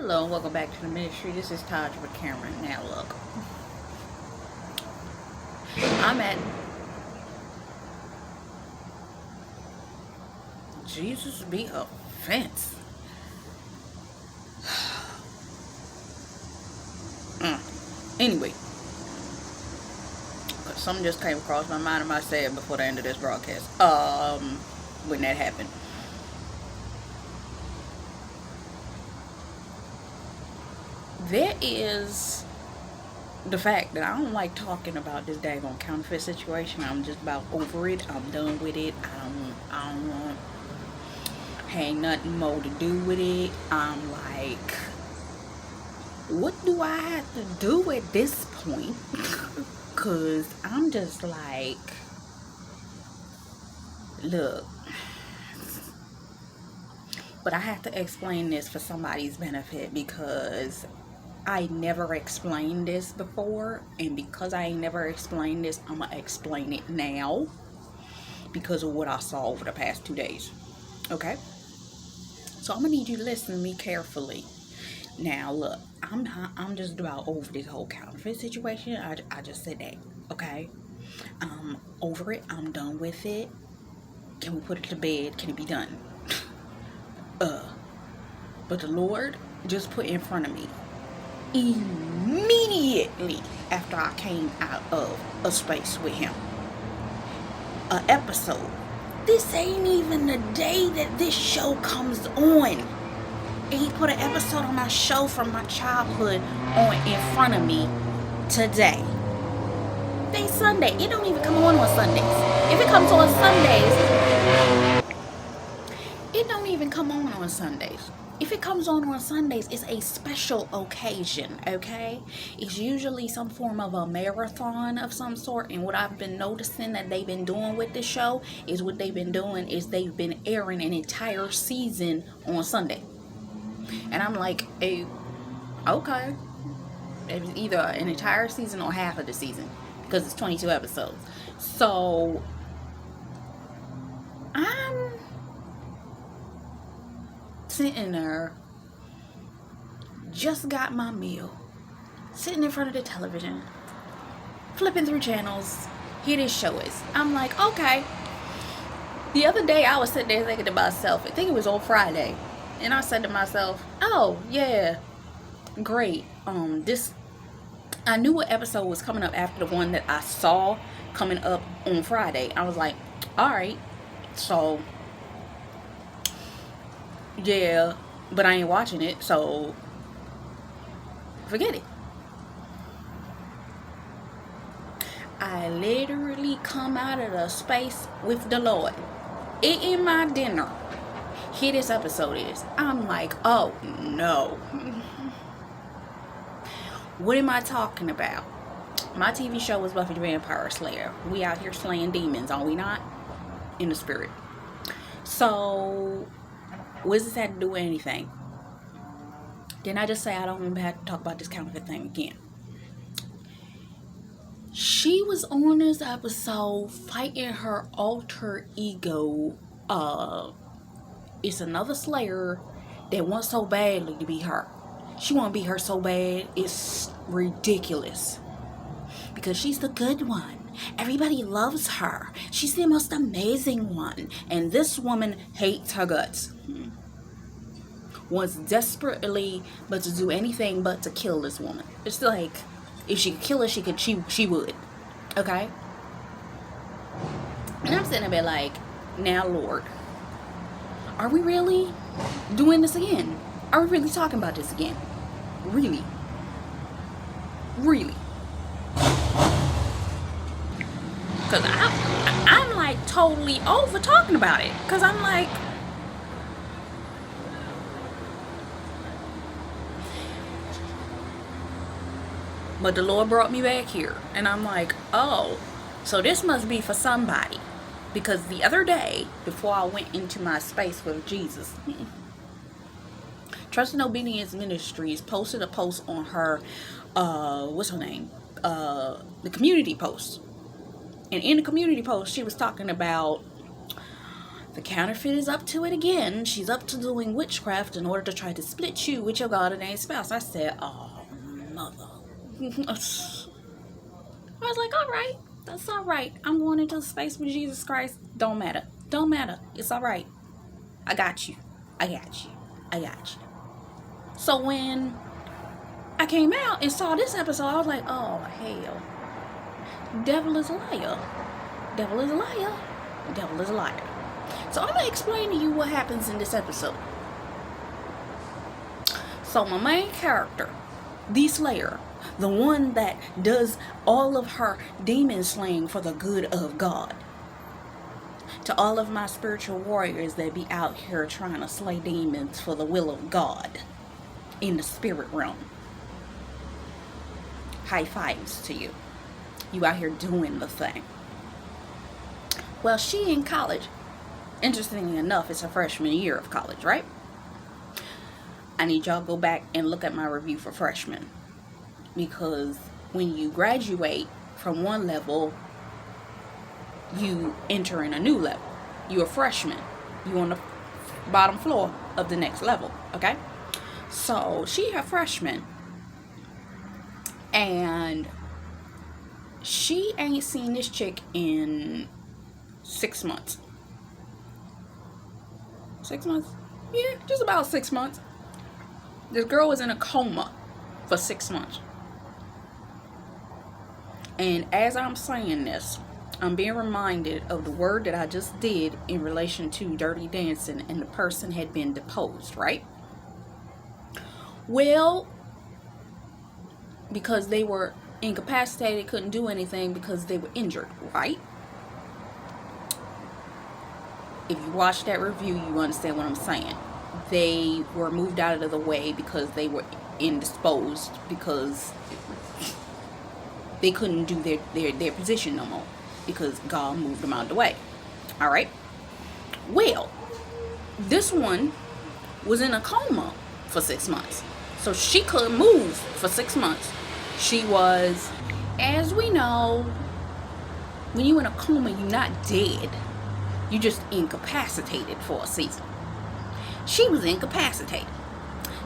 Hello and welcome back to the ministry. This is Taj with Cameron. Now look, I'm at Jesus be a fence. Anyway, something just came across my mind and I said before the end of this broadcast. When that happened. There is the fact that I don't like talking about this daggone counterfeit situation. I'm just about over it. I'm done with it. I don't want ain't nothing more to do with it. I'm like, what do I have to do at this point? Cause I'm just like, look, but I have to explain this for somebody's benefit because I never explained this before, and because I ain't never explained this, I'm gonna explain it now because of what I saw over the past 2 days. Okay, so I'm gonna need you to listen to me carefully. Now look, I'm just about over this whole counterfeit situation. I just said that. Okay, I'm over it. I'm done with it. Can we put it to bed? Can it be done? But the Lord just put in front of me immediately after I came out of a space with him, an episode. This ain't even the day that this show comes on, and he put an episode on my show from my childhood on in front of me today. Today's Sunday. It don't even come on Sundays. If it comes on Sundays, it don't even come on Sundays. If it comes on Sundays, it's a special occasion, okay? It's usually some form of a marathon of some sort, and what I've been noticing that they've been doing with this show is what they've been doing is they've been airing an entire season on Sunday. And I'm like, hey, okay. It's either an entire season or half of the season because it's 22 episodes. So, I'm sitting there, just got my meal, sitting in front of the television, flipping through channels. Here this show is. I'm like, okay. The other day I was sitting there thinking to myself, I think it was on Friday, and I said to myself, oh yeah, great. I knew what episode was coming up after the one that I saw coming up on Friday. I was like, all right, so yeah, but I ain't watching it, so forget it. I literally come out of the space with the Lord, eating my dinner. Here this episode is. I'm like, oh no. What am I talking about? My TV show was Buffy the Vampire Slayer. We out here slaying demons, are we not? In the spirit. So, what does this have to do with anything? Didn't I just say I don't even have to talk about this counterfeit thing again? She was on this episode fighting her alter ego. It's another Slayer that wants so badly to be her. She want to be her so bad, it's ridiculous. Because she's the good one. Everybody loves her. She's the most amazing one. And this woman hates her guts. Wants desperately but to do anything but to kill this woman. It's like, if she could kill her, she would. Okay? And I'm sitting there like, now Lord, are we really doing this again? Are we really talking about this again? Really? Really? Because I'm like totally over talking about it. Because I'm like, but the Lord brought me back here. And I'm like, oh, so this must be for somebody. Because the other day, before I went into my space with Jesus, Trust and Obedience Ministries posted a post on her, what's her name? The community post. And in the community post, she was talking about The counterfeit is up to it again. She's up to doing witchcraft in order to try to split you with your God-ordained spouse. I said, oh, mother. I was like, all right. That's all right. I'm going into space with Jesus Christ. Don't matter. Don't matter. It's all right. I got you. I got you. I got you. So when I came out and saw this episode, I was like, oh, hell. Devil is a liar. Devil is a liar. Devil is a liar. So I'm going to explain to you what happens in this episode. So my main character, the Slayer, the one that does all of her demon slaying for the good of God. To all of my spiritual warriors that be out here trying to slay demons for the will of God in the spirit realm. High fives to you. You out here doing the thing. Well, she in college. Interestingly enough, it's her freshman year of college, right? I need y'all to go back and look at my review for freshmen. Because when you graduate from one level, you enter in a new level. You're a freshman. You're on the bottom floor of the next level, okay? So, she a freshman. And she ain't seen this chick in 6 months. 6 months? Yeah, just about 6 months. This girl was in a coma for 6 months. And as I'm saying this, I'm being reminded of the word that I just did in relation to Dirty Dancing, and the person had been deposed, right? Well, because they were incapacitated, couldn't do anything because they were injured, right? If you watch that review, you understand what I'm saying. They were moved out of the way because they were indisposed, because they couldn't do their position no more, because God moved them out of the way. All right. Well, this one was in a coma for 6 months, so she couldn't move for 6 months. She was, as we know, when you're in a coma, you're not dead. You just incapacitated for a season. She was incapacitated.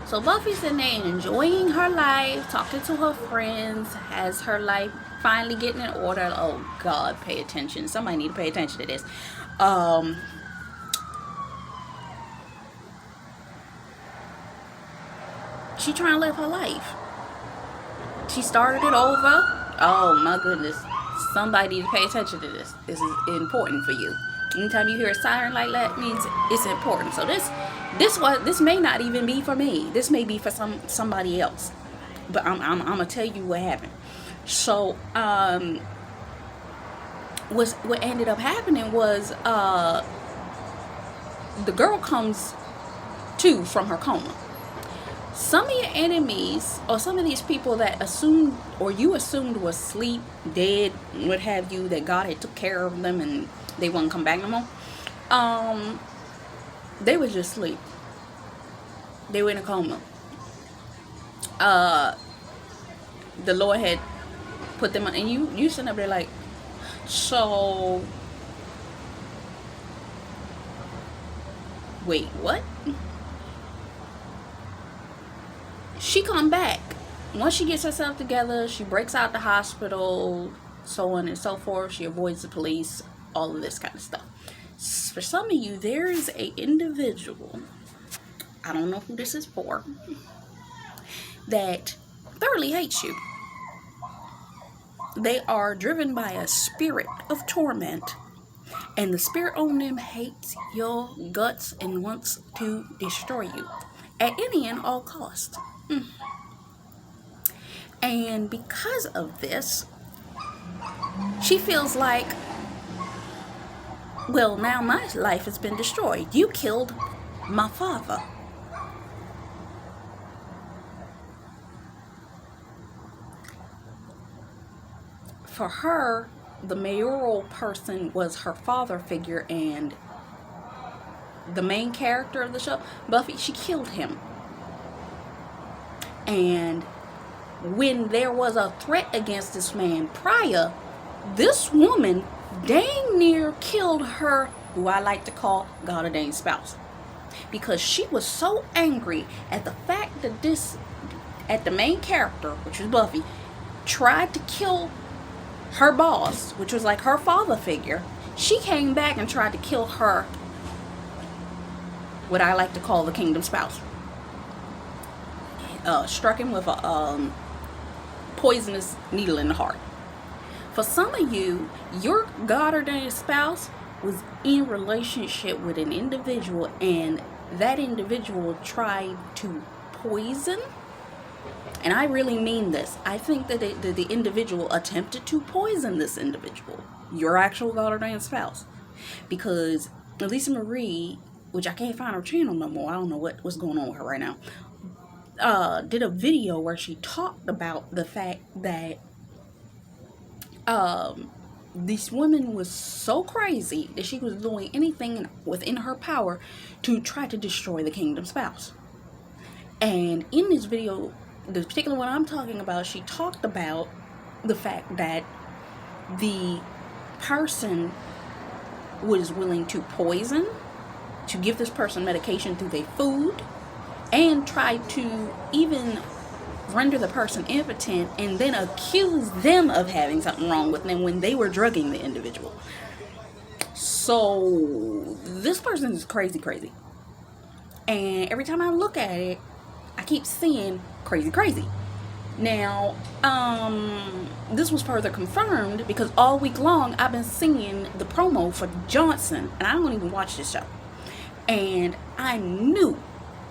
So Buffy's sitting there enjoying her life, talking to her friends, has her life finally getting in order. Oh God, pay attention. Somebody need to pay attention to this. She trying to live her life. She started it over. Oh my goodness. Somebody need to pay attention to this. This is important for you. Anytime you hear a siren like that, means it's important. So this may not even be for me. This may be for somebody else. But I'm gonna tell you what happened. So what ended up happening was the girl comes to from her coma. Some of your enemies, or some of these people that assumed, or you assumed was asleep, dead, what have you, that God had took care of them and they wouldn't come back no more. They was just asleep. They were in a coma. The Lord had put them on, and you sitting up there like, so wait, what? She come back. Once she gets herself together, she breaks out the hospital, so on and so forth. She avoids the police, all of this kind of stuff. For some of you, there is a individual, I don't know who this is for, that thoroughly hates you. They are driven by a spirit of torment, and the spirit on them hates your guts and wants to destroy you at any and all cost. And because of this, she feels like, well, now my life has been destroyed. You killed my father. For her, the mayoral person was her father figure, and the main character of the show, Buffy, she killed him. And when there was a threat against this man prior, this woman dang near killed her who I like to call God ordained spouse, because she was so angry at the fact that at the main character, which was Buffy, tried to kill her boss, which was like her father figure. She came back and tried to kill her, what I like to call the kingdom spouse. Struck him with a poisonous needle in the heart. For some of you, your God ordained spouse was in relationship with an individual, and that individual tried to poison. And I really mean this. I think that the individual attempted to poison this individual, your actual God ordained spouse, because Lisa Marie, which I can't find her channel no more, I don't know what's going on with her right now, did a video where she talked about the fact that this woman was so crazy that she was doing anything within her power to try to destroy the kingdom spouse. And in this video, the particular one I'm talking about, she talked about the fact that the person was willing to poison, to give this person medication through their food, and try to even render the person impotent, and then accuse them of having something wrong with them when they were drugging the individual. So this person is crazy. And every time I look at it, I keep seeing crazy. Now, this was further confirmed because all week long I've been seeing the promo for Johnson, and I don't even watch this show. And I knew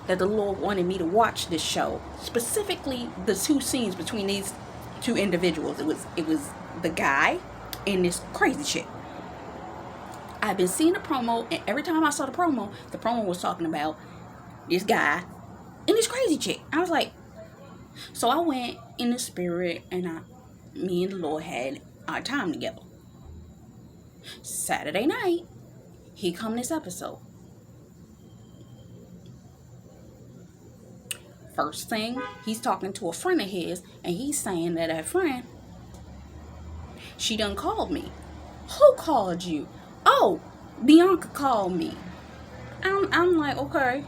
that the Lord wanted me to watch this show, specifically the two scenes between these two individuals. It was the guy and this crazy chick. I've been seeing the promo, and every time I saw the promo was talking about this guy and this crazy chick. I was like, so I went in the spirit, and me and the Lord had our time together. Saturday night, he come this episode. First thing, he's talking to a friend of his, and he's saying that friend, she done called me. Who called you? Oh, Bianca called me. I'm like, okay.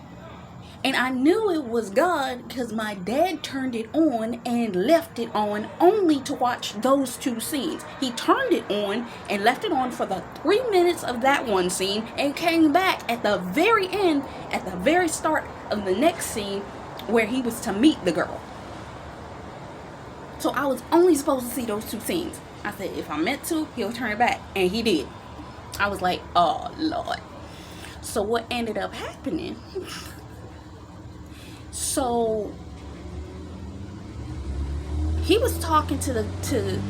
And I knew it was God because my dad turned it on and left it on only to watch those two scenes. He turned it on and left it on for the 3 minutes of that one scene and came back at the very end, at the very start of the next scene where he was to meet the girl. So I was only supposed to see those two scenes. I said, if I meant to, he'll turn it back. And he did. I was like, oh, Lord. So what ended up happening... So he was talking to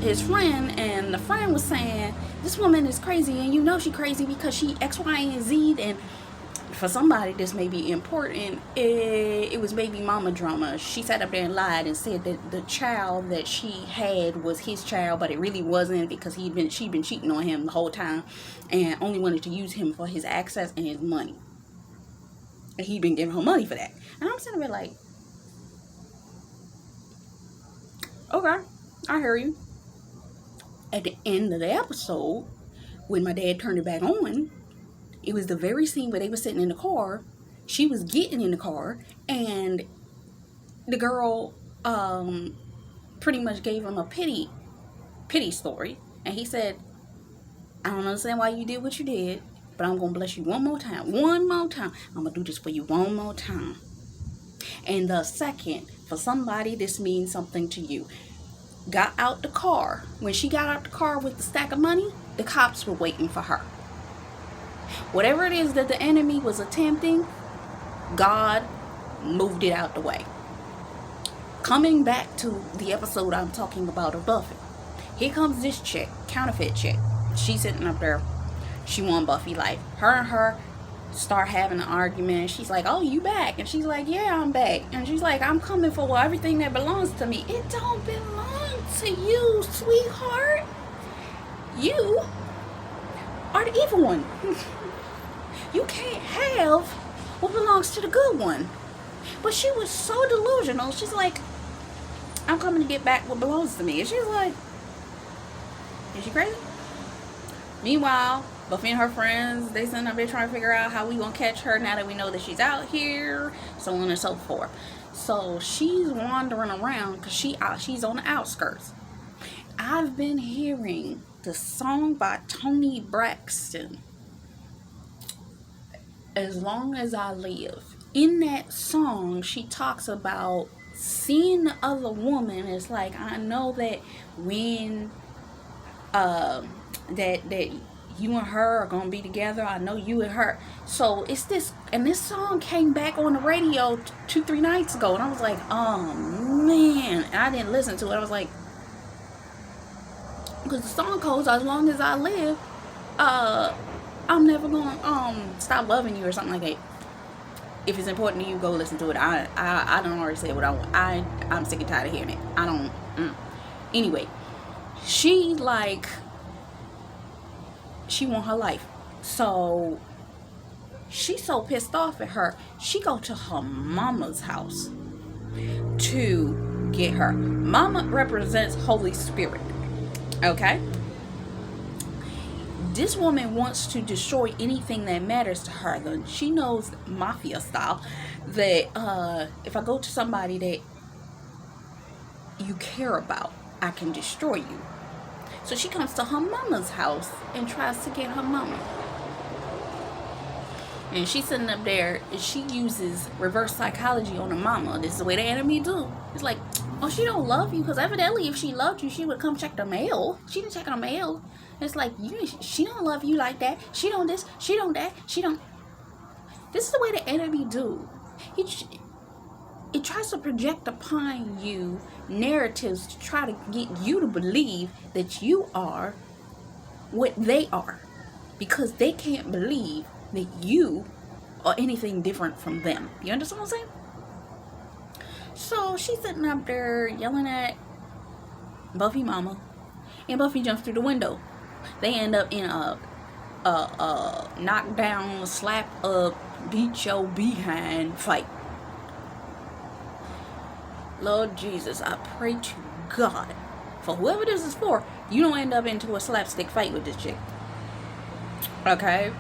his friend, and the friend was saying, this woman is crazy, and you know she crazy because she X, Y, and Z. And for somebody this may be important, it was baby mama drama. She sat up there and lied and said that the child that she had was his child, but it really wasn't, because she'd been cheating on him the whole time and only wanted to use him for his access and his money. And he'd been giving her money for that. And I'm sitting there like, okay, I hear you. At the end of the episode, when my dad turned it back on, it was the very scene where they were sitting in the car. She was getting in the car, and the girl pretty much gave him a pity story. And he said, I don't understand why you did what you did, but I'm going to bless you one more time. I'm going to do this for you one more time. And the second, for somebody, this means something to you. Got out the car. When she got out the car with the stack of money, the cops were waiting for her. Whatever it is that the enemy was attempting, God moved it out the way. Coming back to the episode I'm talking about of Buffy. Here comes this chick, counterfeit chick. She's sitting up there. She won Buffy life. Her and her start having an argument. She's like, oh, you back? And she's like, yeah, I'm back. And she's like, I'm coming for everything that belongs to me. It don't belong to you, sweetheart. You are the evil one. You can't have what belongs to the good one. But she was so delusional. She's like, I'm coming to get back what belongs to me. And she's like, is she crazy? Meanwhile, Buffy and her friends, they sitting up there trying to figure out how we gonna catch her now that we know that she's out here, so on and so forth. So she's wandering around because she's on the outskirts. I've been hearing the song by Toni Braxton, As Long As I Live. In that song, she talks about seeing the other woman. It's like, I know that when that you and her are gonna be together. I know you and her. So it's this, and this song came back on the radio 2-3 nights ago, and I was like, oh man, and I didn't listen to it. I was like, because the song goes, as long as I live, I'm never gonna stop loving you or something like that. If it's important to you, go listen to it. I don't already say what I want. I'm sick and tired of hearing it. I don't. Anyway, she want her life. So she's so pissed off at her, she go to her mama's house to get her. Mama represents Holy Spirit. Okay? This woman wants to destroy anything that matters to her. Then she knows, mafia style, that if I go to somebody that you care about, I can destroy you. So she comes to her mama's house and tries to get her mama. And she's sitting up there, and she uses reverse psychology on her mama. This is the way the enemy do. It's like, oh, she don't love you, because evidently if she loved you, she would come check the mail. She didn't check her mail. It's like, she don't love you like that. She don't this, she don't that, she don't. This is the way the enemy do. It tries to project upon you narratives to try to get you to believe that you are what they are, because they can't believe that you are anything different from them. You understand what I'm saying? So she's sitting up there yelling at Buffy mama, and Buffy jumps through the window. They end up in a knockdown, slap up, beat your behind fight. Lord Jesus, I pray to God, for whoever this is for, you don't end up into a slapstick fight with this chick. Okay?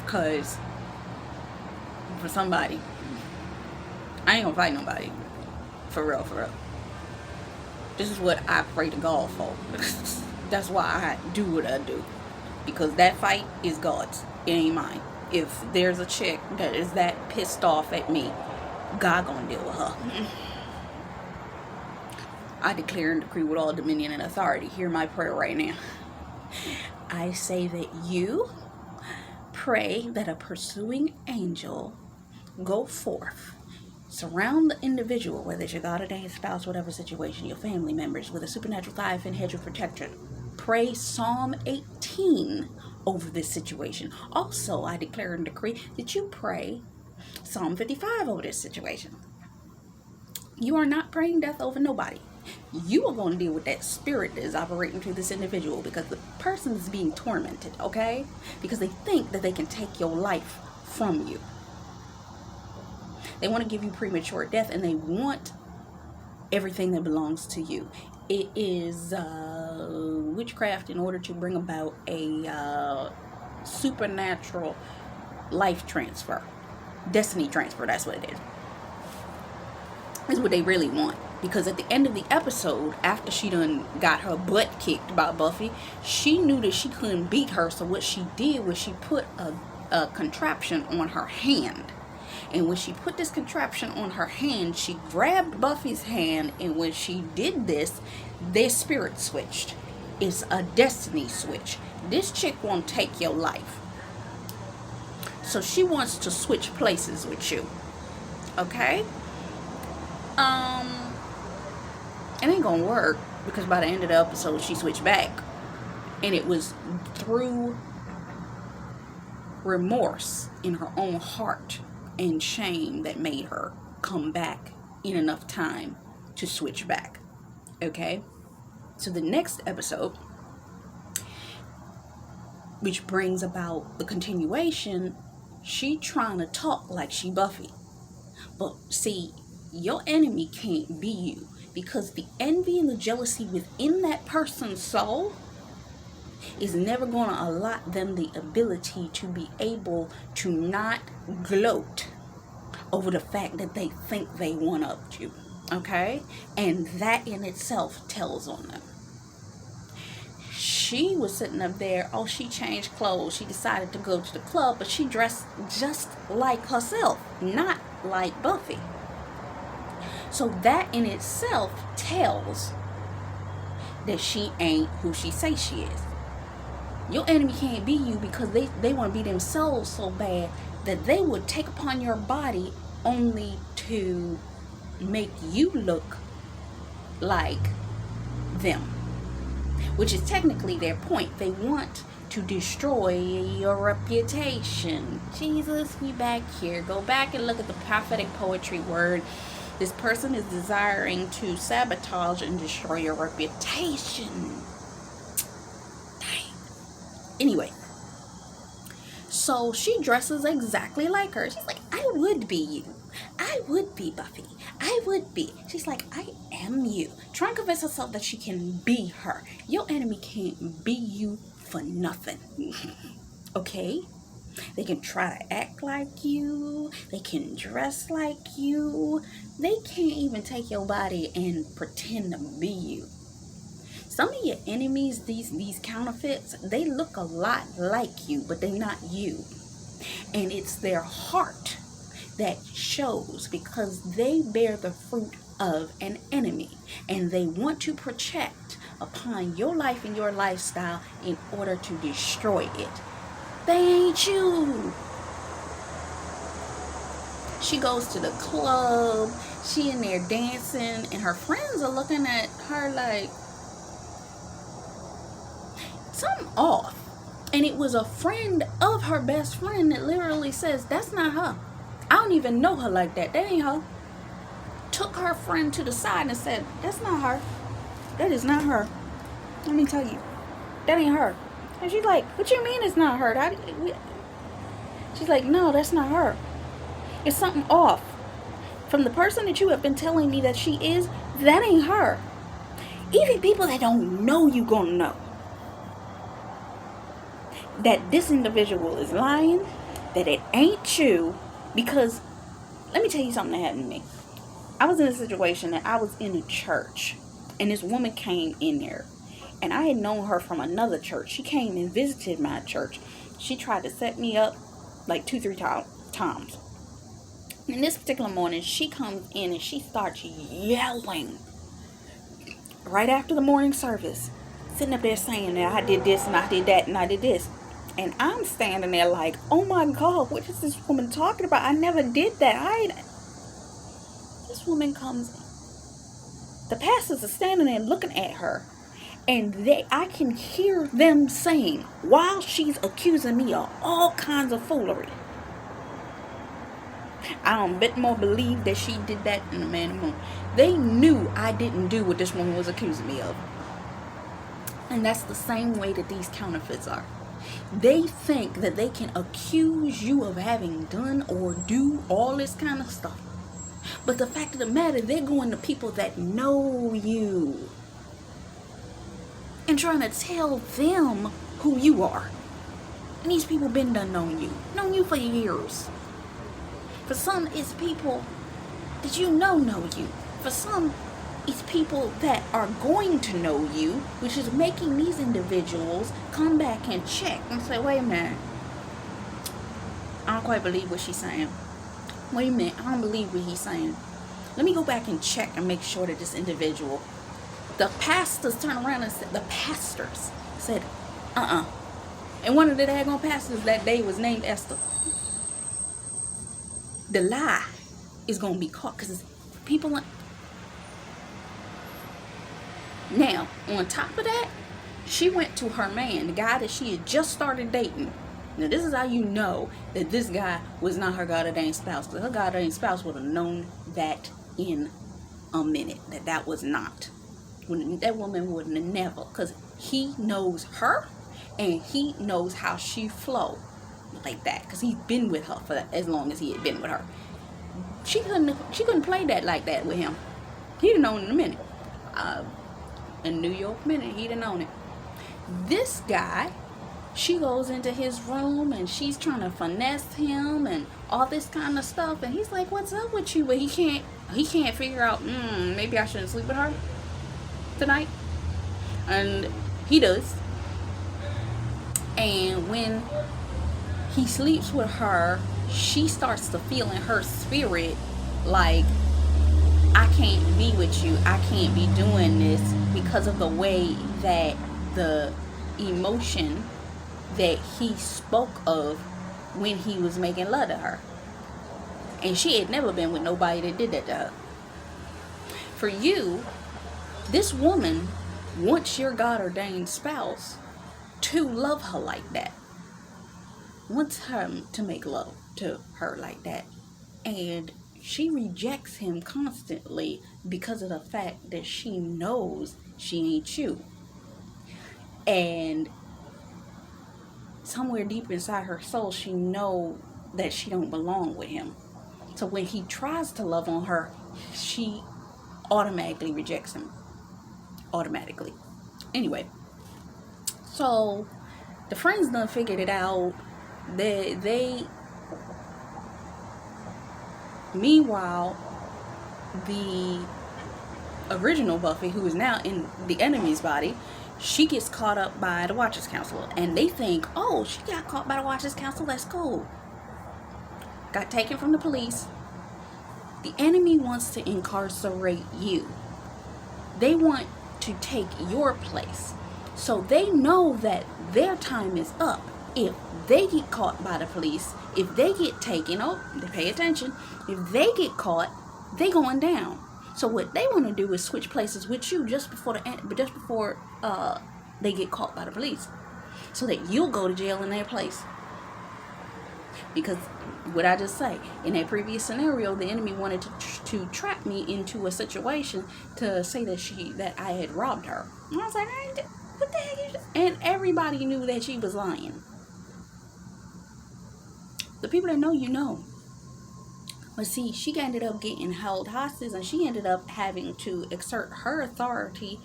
Because for somebody, I ain't gonna fight nobody. For real, for real. This is what I pray to God for. That's why I do what I do. Because that fight is God's. It ain't mine. If there's a chick that is that pissed off at me, God gonna deal with her. I declare and decree with all dominion and authority. Hear my prayer right now. I say that you pray that a pursuing angel go forth, surround the individual, whether it's your God-ordained spouse, whatever situation, your family members, with a supernatural thigh and hedge of protection. Pray Psalm 18 over this situation. Also, I declare and decree that you pray Psalm 55 over this situation. You are not praying death over nobody. You are going to deal with that spirit that is operating through this individual, because the person is being tormented, okay? Because they think that they can take your life from you. They want to give you premature death, and they want everything that belongs to you. It is witchcraft in order to bring about a supernatural life transfer. Destiny transfer, that's what it is. That's what they really want. Because at the end of the episode, after she done got her butt kicked by Buffy, she knew that she couldn't beat her. So what she did was she put a contraption on her hand. And when she put this contraption on her hand, she grabbed Buffy's hand. And when she did this, their spirit switched. It's a destiny switch. This chick won't take your life. So she wants to switch places with you. Okay? It ain't gonna work, because by the end of the episode she switched back, and it was through remorse in her own heart and shame that made her come back in enough time to switch back. Okay, so the next episode, which brings about the continuation, she trying to talk like she Buffy, but see, your enemy can't be you. Because the envy and the jealousy within that person's soul is never going to allot them the ability to be able to not gloat over the fact that they think they one-upped you. Okay? And that in itself tells on them. She was sitting up there, oh, she changed clothes. She decided to go to the club, but she dressed just like herself, not like Buffy. So that in itself tells that she ain't who she say she is. Your enemy can't be you because they want to be themselves so bad that they would take upon your body only to make you look like them, which is technically their point. They want to destroy your reputation. Jesus, we back here. Go back and look at the prophetic poetry word. This person is desiring to sabotage and destroy your reputation. Dang. Anyway, so she dresses exactly like her. She's like, I would be you. I would be Buffy. I would be. She's like, I am you. Trying to convince herself that she can be her. Your enemy can't be you for nothing. Okay? They can try to act like you. They can dress like you. They can't even take your body and pretend to be you. Some of your enemies, these counterfeits, they look a lot like you, but they're not you. And it's their heart that shows, because they bear the fruit of an enemy, and they want to project upon your life and your lifestyle in order to destroy it. They ain't you. She goes to the club, she in there dancing, and her friends are looking at her like something off. And it was a friend of her best friend that literally says, that's not her. I don't even know her like that. That ain't her. Took her friend to the side and said, that's not her. That is not her. Let me tell you, that ain't her. And she's like, what you mean it's not her? She's like, no, that's not her. It's something off. From the person that you have been telling me that she is, that ain't her. Even people that don't know you gonna know that this individual is lying, that it ain't you. Because let me tell you something that happened to me. I was in a situation that I was in a church, and this woman came in there, and I had known her from another church. She came and visited my church. She tried to set me up like 2-3 times. And this particular morning, she comes in and she starts yelling right after the morning service, sitting up there saying that I did this and I did that and I did this. And I'm standing there like, oh my God, what is this woman talking about? I never did that. This woman comes, the pastors are standing there looking at her, and I can hear them saying, while she's accusing me of all kinds of foolery, I don't bit more believe that she did that in the man in the moon. They knew I didn't do what this woman was accusing me of. And that's the same way that these counterfeits are. They think that they can accuse you of having done or do all this kind of stuff. But the fact of the matter, they're going to people that know you and trying to tell them who you are. And these people been done known you for years. For some, it's people that you know you. For some, it's people that are going to know you, which is making these individuals come back and check and say, wait a minute, I don't quite believe what she's saying. Wait a minute, I don't believe what he's saying. Let me go back and check and make sure that this individual, the pastors turned around and said, the pastors said, And one of the daggone pastors that day was named Esther. The lie is going to be caught because people. Now, on top of that, she went to her man, the guy that she had just started dating. Now, this is how you know that this guy was not her god-ordained spouse. Because her god-ordained spouse would have known that in a minute. That was not. That woman would have never. Because he knows her and he knows how she flow like that. Because he's been with her for as long as he had been with her. She couldn't play that like that with him. He'd have known in a minute. In New York minute, he'd have known it. This guy, she goes into his room and she's trying to finesse him and all this kind of stuff, and he's like, what's up with you? But he can't figure out, maybe I shouldn't sleep with her tonight. And he does. And when he sleeps with her, she starts to feel in her spirit like, I can't be with you, I can't be doing this, because of the way that the emotion that he spoke of when he was making love to her. And she had never been with nobody that did that to her. For you, this woman wants your God ordained spouse to love her like that, wants him to make love to her like that, and she rejects him constantly because of the fact that she knows she ain't you. And somewhere deep inside her soul, she know that she don't belong with him. So when he tries to love on her, she automatically rejects him. Automatically. Anyway, so the friends done figured it out. They meanwhile, the original Buffy, who is now in the enemy's body, she gets caught up by the Watchers Council, and they think, oh, she got caught by the Watchers Council, that's cool. Got taken from the police. The enemy wants to incarcerate you. They want to take your place. So they know that their time is up. If they get caught by the police, if they get taken, they pay attention, if they get caught, they going down. So what they want to do is switch places with you just before they get caught by the police, so that you'll go to jail in their place. Because what I just say, in that previous scenario, the enemy wanted to trap me into a situation to say that I had robbed her. And I was like, what the heck is that? And everybody knew that she was lying. The people that know, you know. But see, she ended up getting held hostage, and she ended up having to exert her authority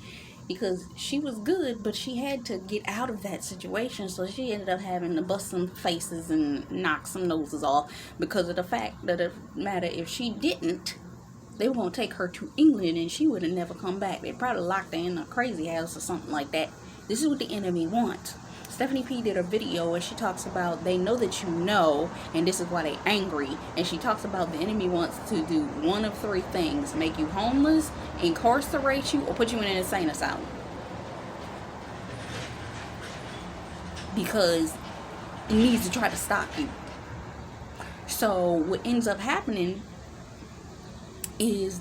because she was good, but she had to get out of that situation. So she ended up having to bust some faces and knock some noses off, because of the fact that it matter, if she didn't, they were going to take her to England and she would have never come back. They'd probably locked her in a crazy house or something like that. This is what the enemy wants. Stephanie P did a video where she talks about they know that you know, and this is why they angry. And she talks about the enemy wants to do one of three things: make you homeless, incarcerate you, or put you in an insane asylum. Because it needs to try to stop you. So what ends up happening is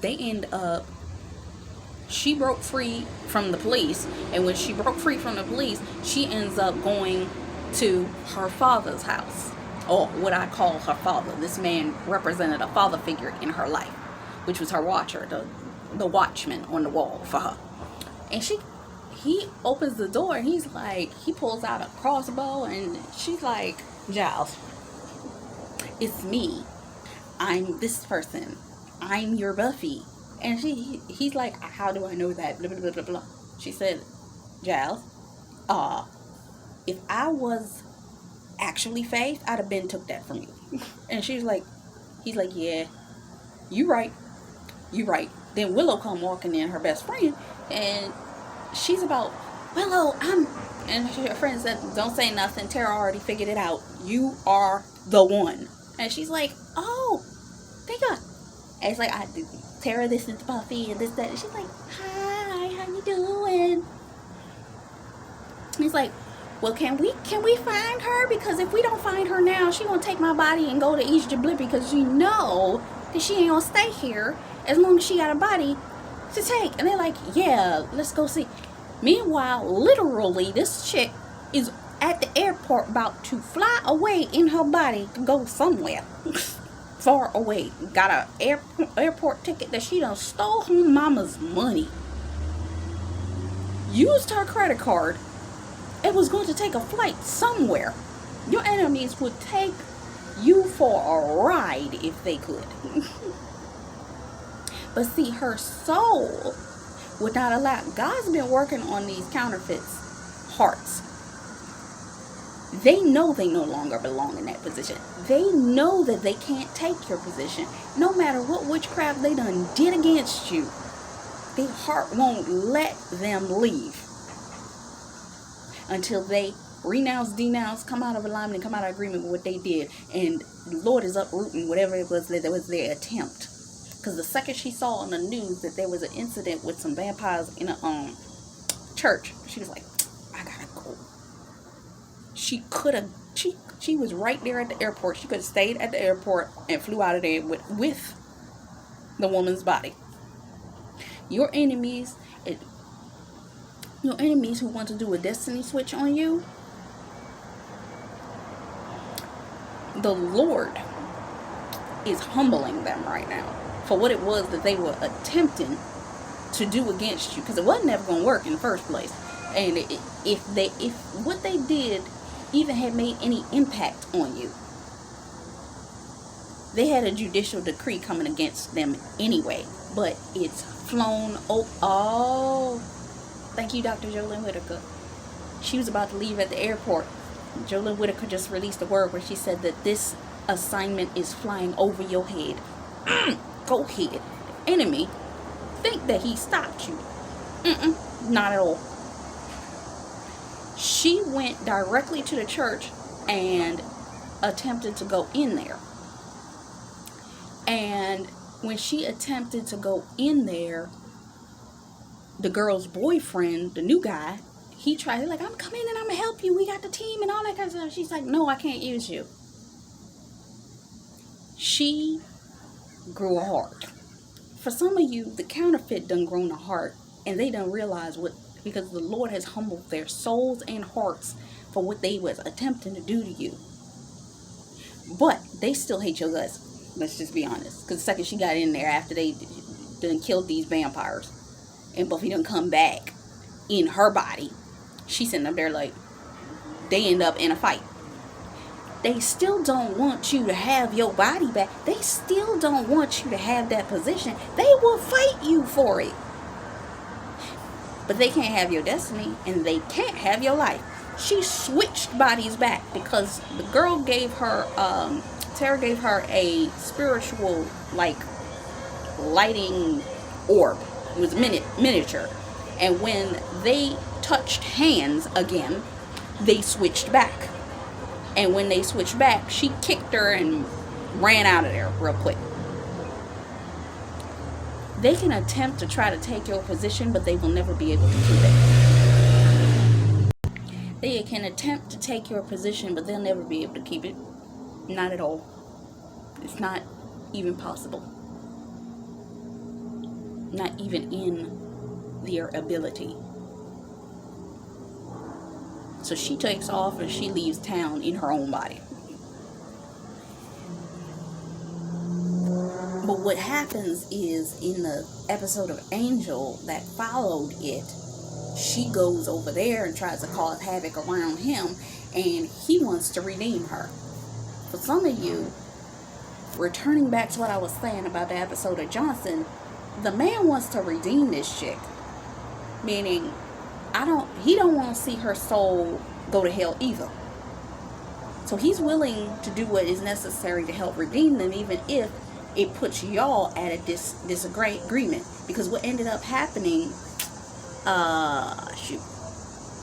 she broke free from the police, and when she broke free from the police, she ends up going to her father's house, or what I call her father. This man represented a father figure in her life, which was her watcher, the watchman on the wall for her. And he opens the door, and he's like, he pulls out a crossbow, and she's like, Giles, it's me. I'm this person. I'm your Buffy. And he's like, how do I know that? Blah, blah, blah, blah, blah. She said, Giles, if I was actually Faith, I'd have been took that from you. And he's like, yeah, you right. Then Willow come walking in, her best friend, and she's about, Willow, and her friend said, don't say nothing. Tara already figured it out. You are the one. And she's like, oh, thank God. And it's like, Tara, this is Buffy, and this, that. And she's like, hi, how you doing? And he's like, well, can we find her? Because if we don't find her now, she gonna take my body and go to East Jabli, because you know that she ain't gonna stay here as long as she got a body to take. And they're like, yeah, let's go see. Meanwhile, literally, this chick is at the airport about to fly away in her body to go somewhere far away. Got a airport ticket that she done stole her mama's money, used her credit card, and was going to take a flight somewhere. Your enemies would take you for a ride if they could. But see, her soul would not allow. God's been working on these counterfeits hearts. They know they no longer belong in that position. They know that they can't take your position. No matter what witchcraft they done did against you, their heart won't let them leave until they renounce, denounce, come out of alignment, and come out of agreement with what they did. And the Lord is uprooting whatever it was that was their attempt. Because the second she saw on the news that there was an incident with some vampires in a church, she was like, I gotta go. She could have, she was right there at the airport. She could have stayed at the airport and flew out of there with the woman's body. Your enemies who want to do a destiny switch on you, the Lord is humbling them right now for what it was that they were attempting to do against you, because it wasn't ever going to work in the first place. And if what they did even had made any impact on you, they had a judicial decree coming against them anyway. But it's flown. Oh, thank you, Dr. Jolynn Whitaker. She was about to leave at the airport. Jolynn Whitaker just released a word where she said that this assignment is flying over your head. Go ahead. The enemy think that he stopped you. Not at all. She went directly to the church and attempted to go in there. And when she attempted to go in there, the girl's boyfriend, the new guy, he tried, like, I'm coming and I'm going to help you. We got the team and all that kind of stuff. She's like, no, I can't use you. She grew a heart. For some of you, the counterfeit done grown a heart, and they done realize what, because the Lord has humbled their souls and hearts for what they was attempting to do to you. But they still hate your guts. Let's just be honest. Because the second she got in there, after they done killed these vampires, and Buffy done come back in her body, she's sitting up there like, they end up in a fight. They still don't want you to have your body back. They still don't want you to have that position. They will fight you for it. But they can't have your destiny, and they can't have your life. She switched bodies back because the girl gave her, Tara gave her a spiritual, like, lighting orb. It was miniature. And when they touched hands again, they switched back. And when they switched back, she kicked her and ran out of there real quick. They can attempt to try to take your position, but they will never be able to keep it. They can attempt to take your position, but they'll never be able to keep it. Not at all. It's not even possible. Not even in their ability. So she takes off and she leaves town in her own body. But what happens is, in the episode of Angel that followed it, she goes over there and tries to cause havoc around him, and he wants to redeem her. For some of you, returning back to what I was saying about the episode of Johnson, the man wants to redeem this chick. Meaning, he don't want to see her soul go to hell either. So he's willing to do what is necessary to help redeem them, even if it puts y'all at a disagreement. Because what ended up happening,